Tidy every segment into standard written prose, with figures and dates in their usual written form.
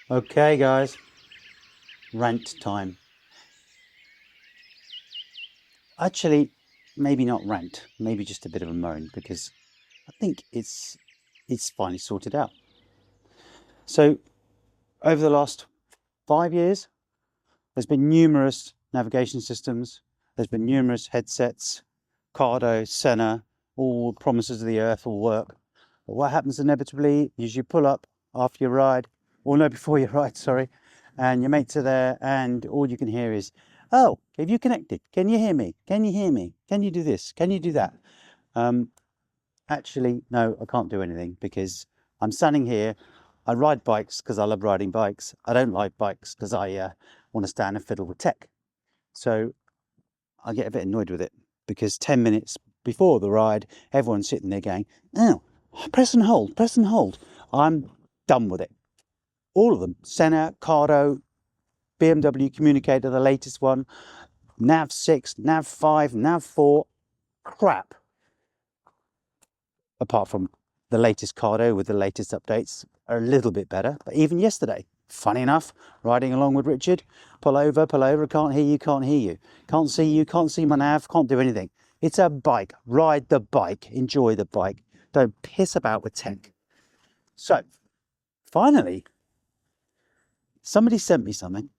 Okay guys, rant time. Actually, maybe not rant, maybe just a bit of a moan, because I think it's finally sorted out. So over the last 5 years, there's been numerous navigation systems, there's been numerous headsets, Cardo, Senna, all promises of the earth will work. But what happens inevitably is you pull up after your ride, or no, before your ride, sorry, and your mates are there, and all you can hear is, "Oh, have you connected? Can you hear me? Can you hear me? Can you do this? Can you do that?" Actually, no, I can't do anything because I'm standing here. I ride bikes because I love riding bikes. I don't like bikes because I want to stand and fiddle with tech. So I get a bit annoyed with it because 10 minutes before the ride, everyone's sitting there going, "Oh, press and hold, press and hold." I'm done with it. All of them. Senna, Cardo, BMW Communicator, the latest one, Nav 6, Nav 5, Nav 4, crap. Apart from the latest Cardo with the latest updates are a little bit better. But even yesterday, funny enough, riding along with Richard, pull over, can't hear you, can't hear you. Can't see you, can't see my nav, can't do anything. It's a bike, ride the bike, enjoy the bike. Don't piss about with tech. So, finally, somebody sent me something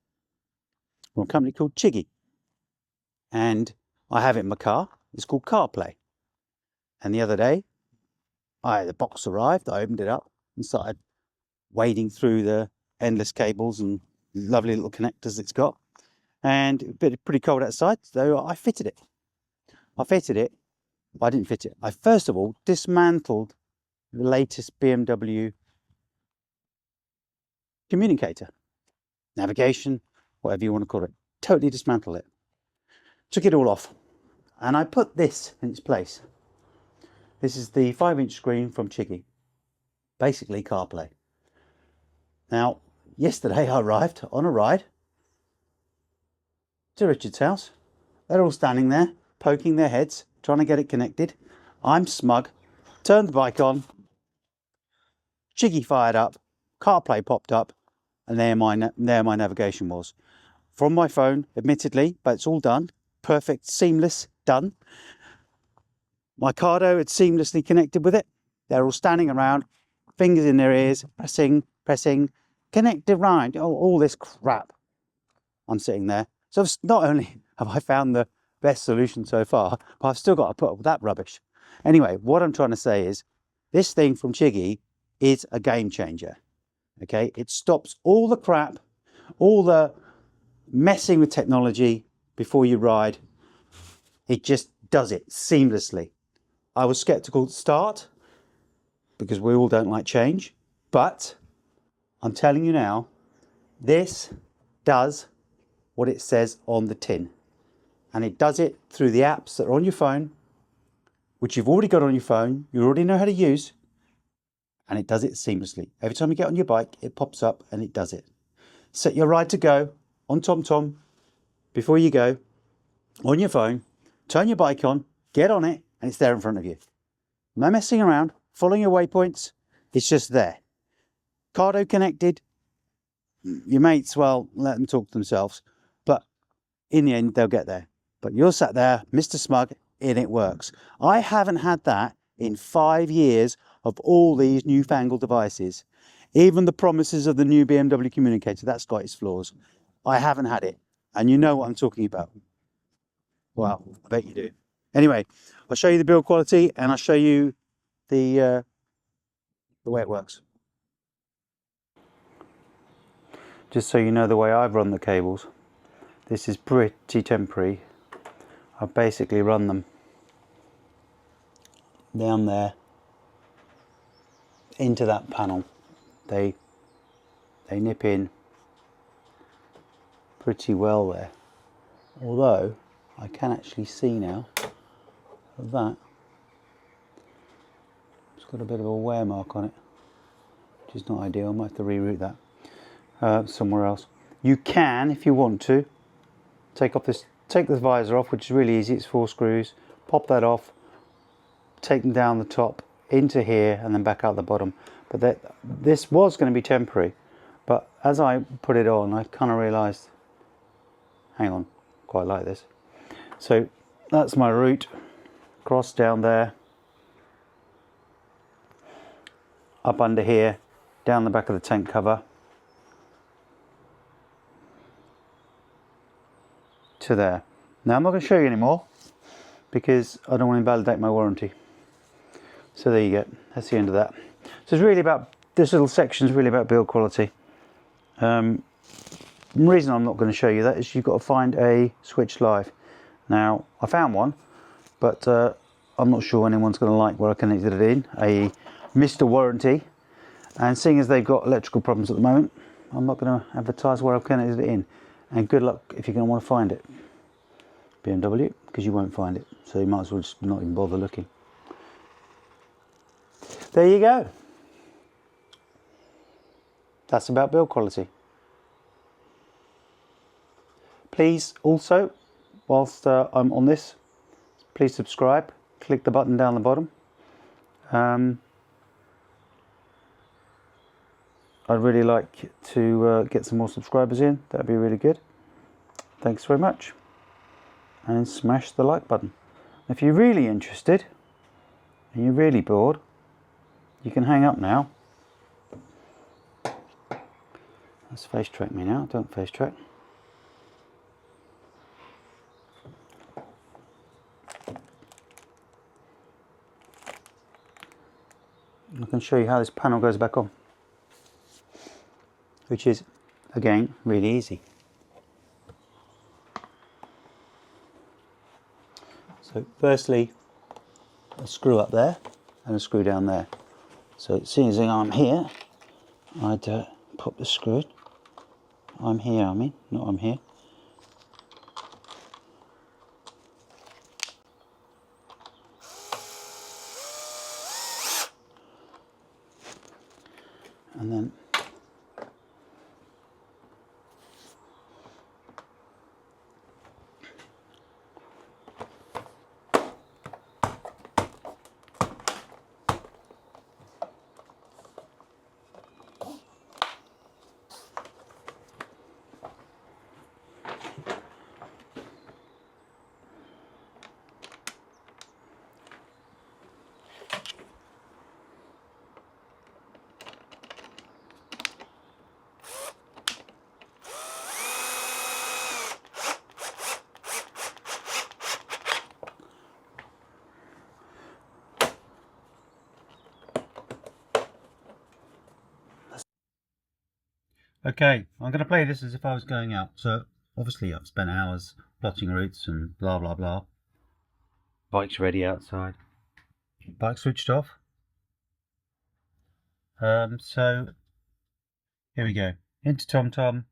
from a company called Chiggy. And I have it in my car. It's called CarPlay. And the other day, the box arrived, I opened it up and started wading through the endless cables and lovely little connectors it's got. And it was pretty cold outside, so I fitted it. I didn't fit it. I first of all dismantled the latest BMW communicator, navigation, whatever you want to call it. Totally dismantled it. Took it all off. And I put this in its place. This is the 5-inch screen from Chiggy. Basically CarPlay. Now, yesterday I arrived on a ride to Richard's house. They're all standing there, poking their heads, trying to get it connected. I'm smug, turned the bike on, Chiggy fired up, CarPlay popped up, and there my navigation was. From my phone, admittedly, but it's all done. Perfect, seamless, done. My Cardo had seamlessly connected with it. They're all standing around, fingers in their ears, pressing, ConnectedRide, all this crap. I'm sitting there. So not only have I found the best solution so far, but I've still got to put up with that rubbish. Anyway, what I'm trying to say is this thing from Chiggy is a game changer. Okay, it stops all the crap, all the messing with technology before you ride. It just does it seamlessly. I was skeptical at the start because we all don't like change, but I'm telling you now, this does what it says on the tin. And it does it through the apps that are on your phone, which you've already got on your phone, you already know how to use, and it does it seamlessly. Every time you get on your bike, it pops up and it does it. Set your ride to go on TomTom before you go, on your phone, turn your bike on, get on it, and it's there in front of you. No messing around, following your waypoints, it's just there. Cardo connected, your mates, well, let them talk to themselves, but in the end, they'll get there. But you're sat there, Mr. Smug, and it works. I haven't had that in 5 years of all these newfangled devices. Even the promises of the new BMW communicator, that's got its flaws. I haven't had it. And you know what I'm talking about. Well, I bet you do. Anyway, I'll show you the build quality and I'll show you the way it works. Just so you know the way I've run the cables, this is pretty temporary. I've basically run them down there into that panel. They nip in pretty well there. Although I can actually see now that it's got a bit of a wear mark on it, which is not ideal. I might have to reroute that somewhere else. You can, if you want to, take the visor off, which is really easy. It's 4 screws. Pop that off, take them down the top into here, and then back out the bottom. But this was going to be temporary, But as I put it on, I kind of realised, hang on, quite like this. So that's my route, across down there, up under here, down the back of the tank cover, to there. Now I'm not going to show you anymore because I don't want to invalidate my warranty. So there you go, that's the end of that. So it's really about, this little section is really about build quality. The reason I'm not going to show you that is you've got to find a switch live. Now I found one, but I'm not sure anyone's going to like where I connected it in, a Mr. Warranty, and seeing as they've got electrical problems at the moment, I'm not going to advertise where I've connected it in, and good luck if you're going to want to find it, BMW, because you won't find it, so you might as well just not even bother looking. There you go. That's about build quality. Please also, whilst I'm on this, please subscribe, click the button down the bottom. I'd really like to get some more subscribers in, that'd be really good. Thanks very much. And smash the like button. If you're really interested and you're really bored, you can hang up now. Let's face track me now, don't face track. I can show you how this panel goes back on, which is, again, really easy. So firstly, a screw up there and a screw down there. So seeing as I'm here, I'd pop the screw in. I'm here, I mean, not I'm here. And then okay, I'm going to play this as if I was going out. So obviously I've spent hours plotting routes and blah blah blah. Bike's ready outside. Bike switched off. So here we go. Into TomTom.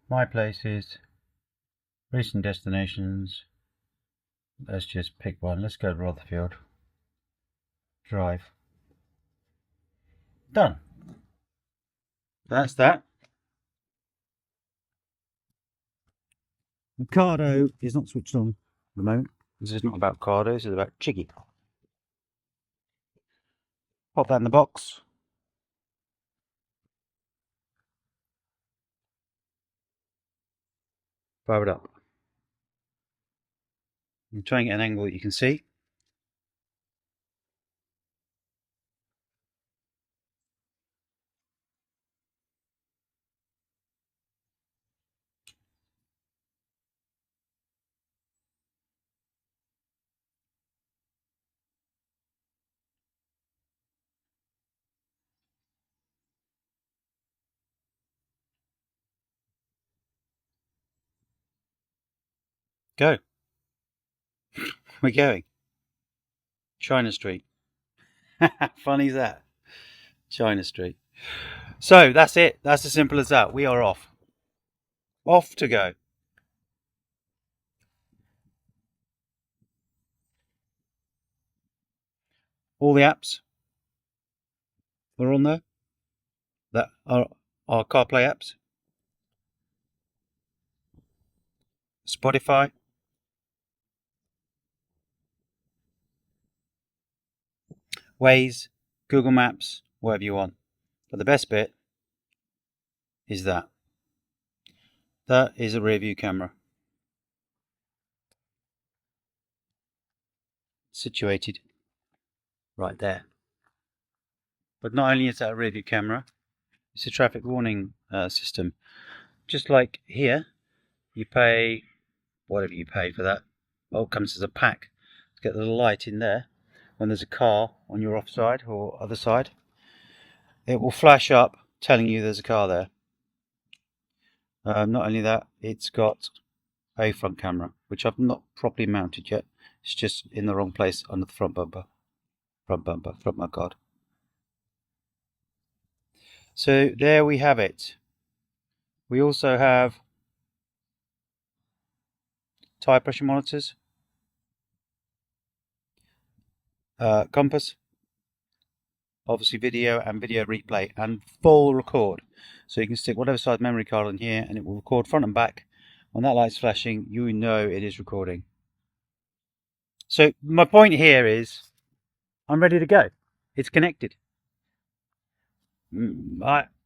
My places. Recent destinations. Let's just pick one. Let's go to Rotherfield. Drive. Done. That's that. The Cardo is not switched on at the moment. This is not about Cardo, this is about Chiggy. Pop that in the box. Fire it up. I'm trying to get an angle that you can see. Go. We're going. China Street. Funny as that. China Street. So that's it. That's as simple as that. We are off. Off to go. All the apps are on there. That are our CarPlay apps. Spotify. Waze. Google Maps, whatever you want. But the best bit is that. That is a rear view camera. Situated right there. But not only is that a rear view camera, it's a traffic warning system. Just like here, you pay whatever you pay for that. Oh, it comes as a pack to get the little light in there. When there's a car on your offside or other side, it will flash up telling you there's a car there. Not only that, it's got a front camera, which I've not properly mounted yet. It's just in the wrong place under the front bumper. Front mudguard. So there we have it. We also have tyre pressure monitors, compass, obviously video and video replay, and full record. So you can stick whatever size memory card on here and it will record front and back. When that light's flashing, you know it is recording. So my point here is, I'm ready to go. It's connected.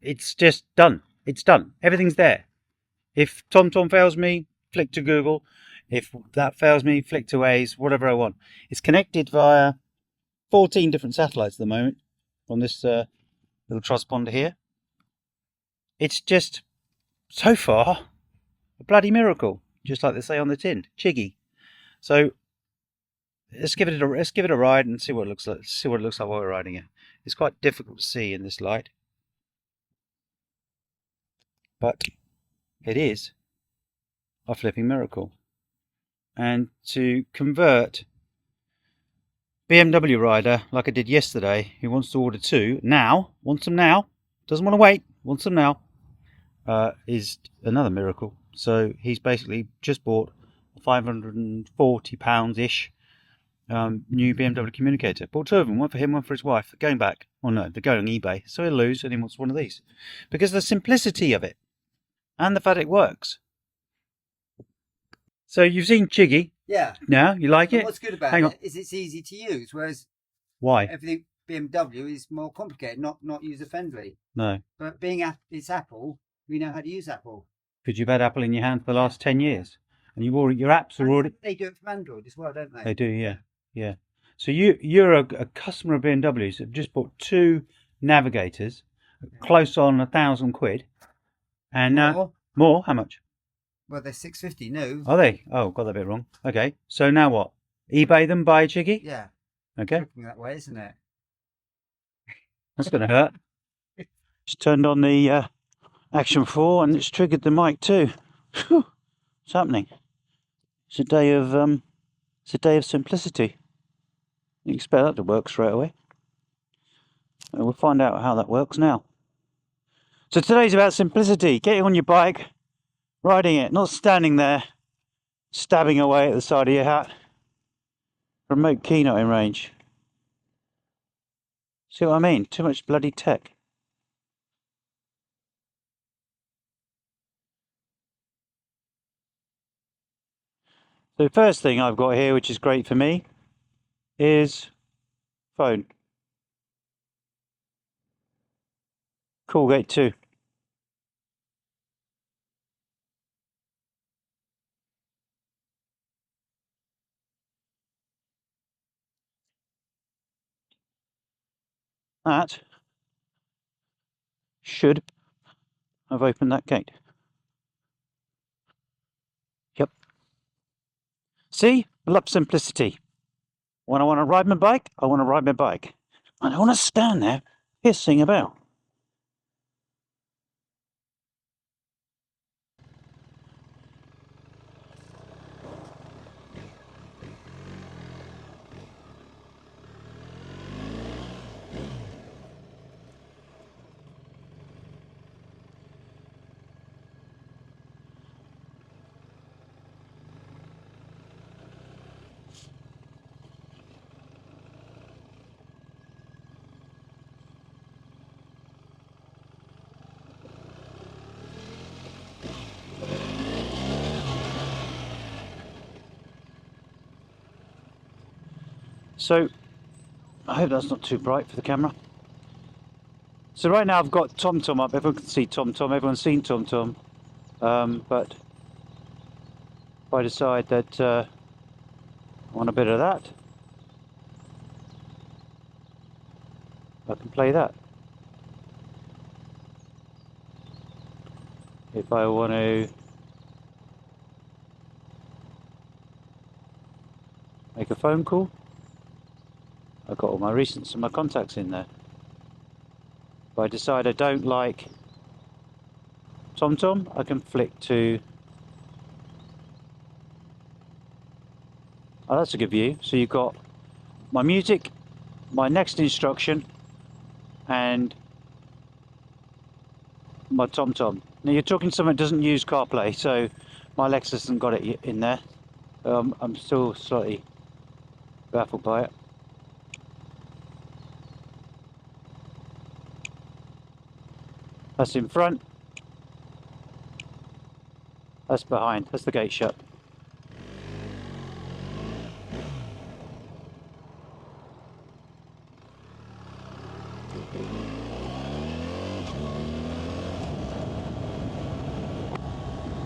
It's just done. It's done. Everything's there. If TomTom fails me, flick to Google. If that fails me, flick to Waze, whatever I want. It's connected via 14 different satellites at the moment on this little transponder here. It's just, so far, a bloody miracle, just like they say on the tin, Chiggy. So let's give it a ride and see what it looks like. See what it looks like while we're riding it. It's quite difficult to see in this light, but it is a flipping miracle. And to convert BMW rider like I did yesterday, who wants to order two now, wants them now, doesn't want to wait, wants them now, is another miracle. So he's basically just bought a £540-ish new BMW communicator. Bought two of them, one for him, one for his wife. They're going back. Well, no, they're going on eBay, so he'll lose and he wants one of these. Because of the simplicity of it and the fact it works. So you've seen Chiggy. Yeah. Now, you like it? What's good about it is it's easy to use, whereas why everything BMW is more complicated, not user friendly. No. But being it's Apple, we know how to use Apple. Because you've had Apple in your hand for the last 10 years. And you've already, your apps are already... They do it from Android as well, don't they? They do, yeah. Yeah. So you're a customer of BMWs that have just bought two Navigators, close on £1,000. And more? How much? Well, they're $650 new. Are they? Oh, got that bit wrong. Okay. So now what? eBay them, buy a Chiggy? Yeah. Okay. It's looking that way, isn't it? That's going to hurt. Just turned on the Action 4 and it's triggered the mic too. Whew. What's happening? It's a day of simplicity. You expect that to work straight away. And we'll find out how that works now. So today's about simplicity. Getting on your bike, riding it, not standing there, stabbing away at the side of your hat. Remote keynoting range. See what I mean? Too much bloody tech. So the first thing I've got here, which is great for me, is phone. Colgate 2. That should have opened that gate. Yep. See? I love simplicity. When I want to ride my bike, I want to ride my bike. I don't want to stand there pissing about. So, I hope that's not too bright for the camera. So right now I've got TomTom up. Everyone can see TomTom. Everyone's seen TomTom. But if I decide that I want a bit of that, I can play that. If I want to make a phone call, I've got all my recents and my contacts in there. If I decide I don't like TomTom, I can flick to... Oh, that's a good view. So you've got my music, my next instruction, and my TomTom. Now you're talking to someone that doesn't use CarPlay, so my Lexus hasn't got it in there. I'm still slightly baffled by it. That's in front. That's behind. That's the gate shut.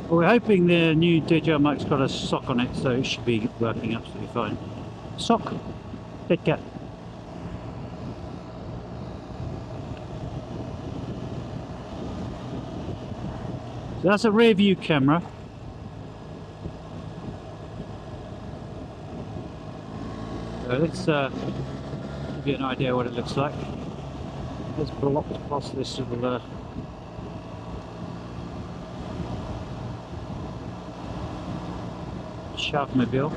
Well, we're hoping the new DJI mic's got a sock on it, so it should be working absolutely fine. Sock, dead cat. So that's a rear view camera. So let's give you an idea what it looks like. Let's block past this little Sharkmobile.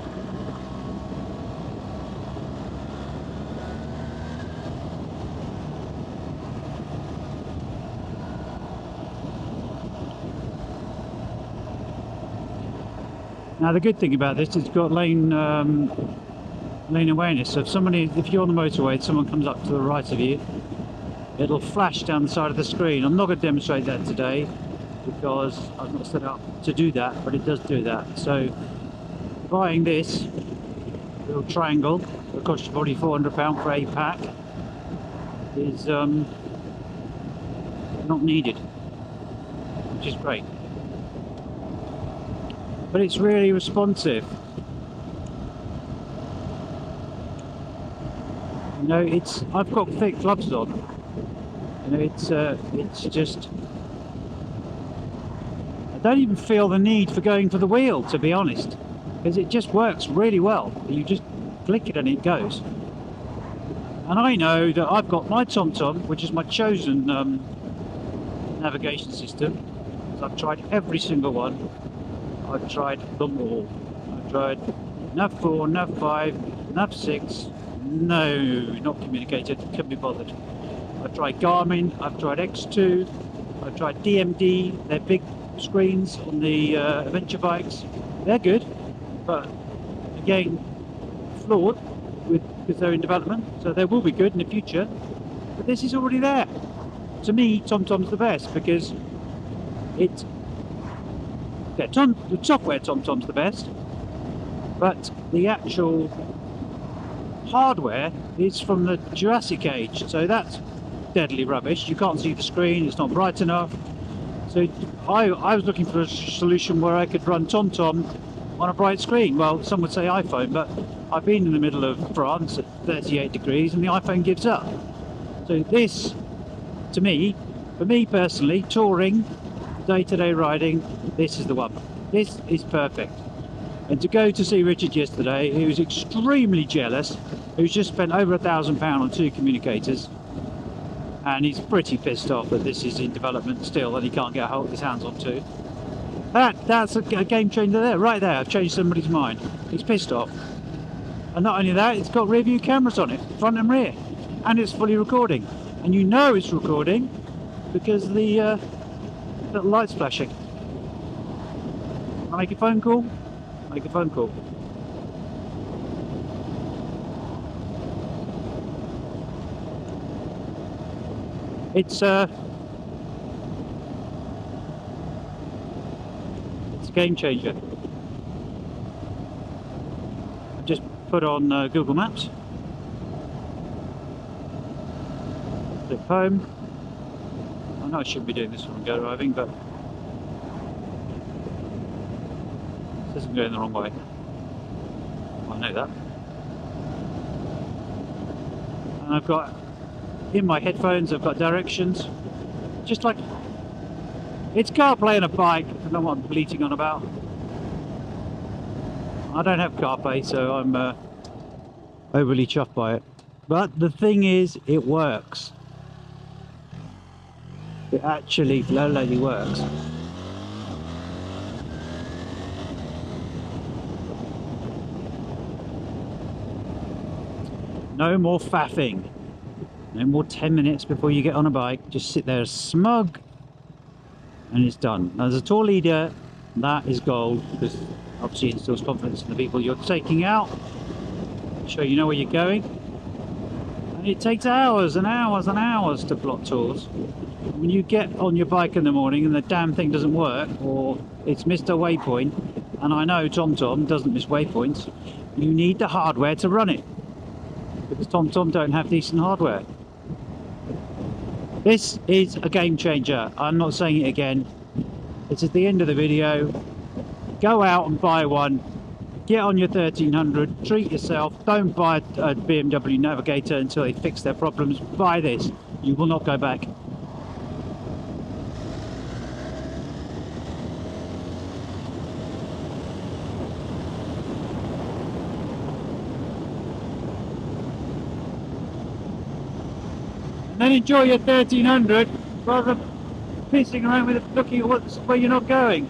Now the good thing about this is it's got lane awareness. So if you're on the motorway, someone comes up to the right of you, it'll flash down the side of the screen. I'm not going to demonstrate that today because I'm not set up to do that, but it does do that. So buying this little triangle, it'll cost you probably £400 for a pack, is not needed, which is great. But it's really responsive. You know, I've got thick gloves on. You know, it's just, I don't even feel the need for going for the wheel, to be honest, because it just works really well. You just click it and it goes. And I know that I've got my TomTom, which is my chosen navigation system. I've tried every single one. I've tried them all. I've tried Nav 4, Nav 5, Nav 6. No, not communicated. Couldn't be bothered. I've tried Garmin. I've tried X2. I've tried DMD. They're big screens on the adventure bikes. They're good, but again, flawed because they're in development. So they will be good in the future. But this is already there. To me, TomTom's the best because it's the software TomTom's the best, but the actual hardware is from the Jurassic age, so that's deadly rubbish. You can't see the screen, it's not bright enough. So I was looking for a solution where I could run TomTom on a bright screen. Well, some would say iPhone, but I've been in the middle of France at 38 degrees and the iPhone gives up. So this, to me, for me personally, touring, day-to-day riding, this is the one. This is perfect. And to go to see Richard yesterday, he was extremely jealous. He's just spent over £1,000 on 2 communicators, and he's pretty pissed off that this is in development still and he can't get his hands on 2. That's a game changer there, right there. I've changed somebody's mind. He's pissed off. And not only that, it's got rear view cameras on it, front and rear, and it's fully recording. And you know it's recording because the little light's flashing. I make a phone call, make a phone call. It's a game changer. I just put on Google Maps, click home, know I shouldn't be doing this when I'm go driving, but this isn't going the wrong way. I know that. And I've got, in my headphones, I've got directions. Just like, it's CarPlay on a bike. I don't know what I'm bleating on about. I don't have CarPlay, so I'm overly chuffed by it. But the thing is, it works. It actually bloody works. No more faffing. No more 10 minutes before you get on a bike. Just sit there smug and it's done. As a tour leader, that is gold, because obviously it instills confidence in the people you're taking out. Show you know where you're going. And it takes hours and hours and hours to plot tours. When you get on your bike in the morning and the damn thing doesn't work, or it's missed a waypoint, and I know TomTom doesn't miss waypoints, you need the hardware to run it, because TomTom don't have decent hardware. This is a game changer. I'm not saying it again. It's at the end of the video. Go out and buy one. Get on your 1300. Treat yourself. Don't buy a BMW Navigator until they fix their problems. Buy this. You will not go back. And then enjoy your 1300 rather than pissing around with it, looking at where you're not going.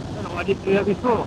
I don't know why I didn't do that before.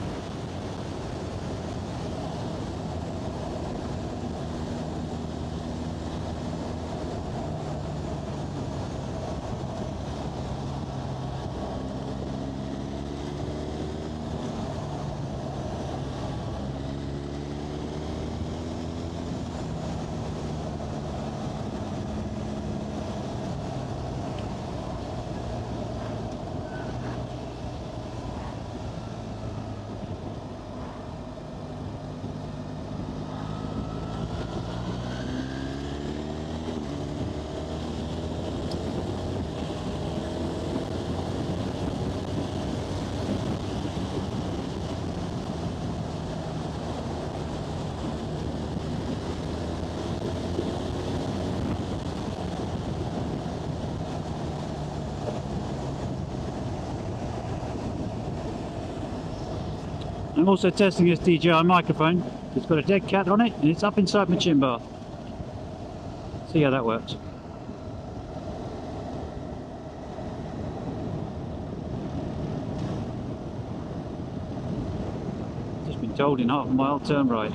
I'm also testing this DJI microphone. It's got a dead cat on it and it's up inside my chin bar. See how that works. Just been told in half a mile, turn right.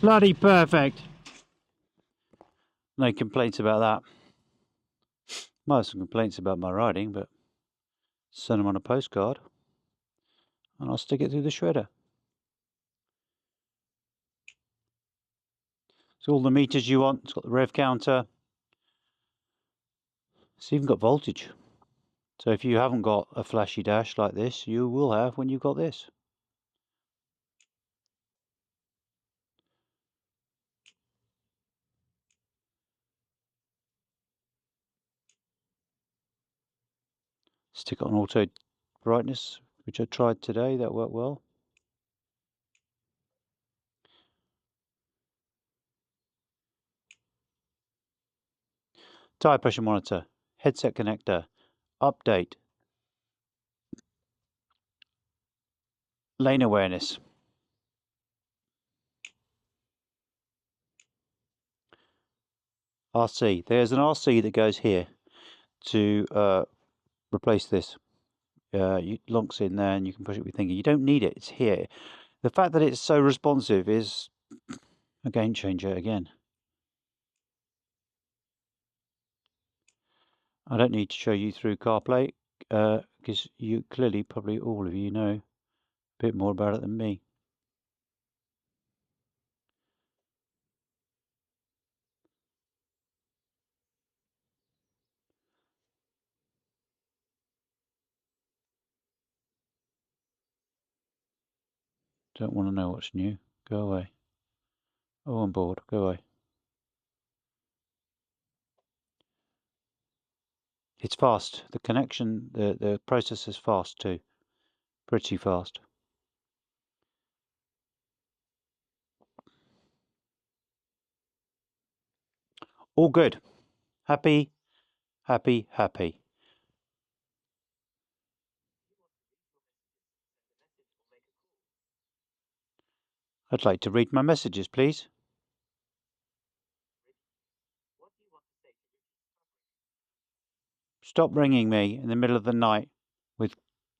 Bloody perfect. No complaints about that. Might have some complaints about my riding, but send them on a postcard and I'll stick it through the shredder. It's all the meters you want. It's got the rev counter. It's even got voltage. So if you haven't got a flashy dash like this, you will have when you've got this. Stick it on auto brightness, which I tried today. That worked well. Tire pressure monitor, headset connector, update, lane awareness. RC. There's an RC that goes here to replace this. It locks in there and you can push it with your finger. You don't need it, it's here. The fact that it's so responsive is a game changer again. I don't need to show you through CarPlay because you clearly, probably all of you know a bit more about it than me. Don't want to know what's new. Go away. Oh, I'm bored. Go away. It's fast. The connection, the processor's fast too. Pretty fast. All good. Happy, happy, happy. I'd like to read my messages, please. Stop ringing me in the middle of the night with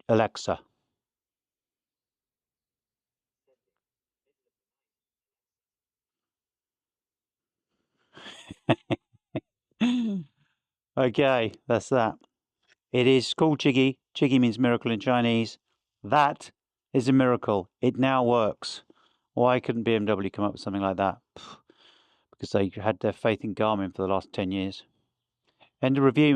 Alexa. Okay, that's that. It is called Chiggy. Chiggy means miracle in Chinese. That is a miracle. It now works. Why couldn't BMW come up with something like that? Because they had their faith in Garmin for the last 10 years. End of review.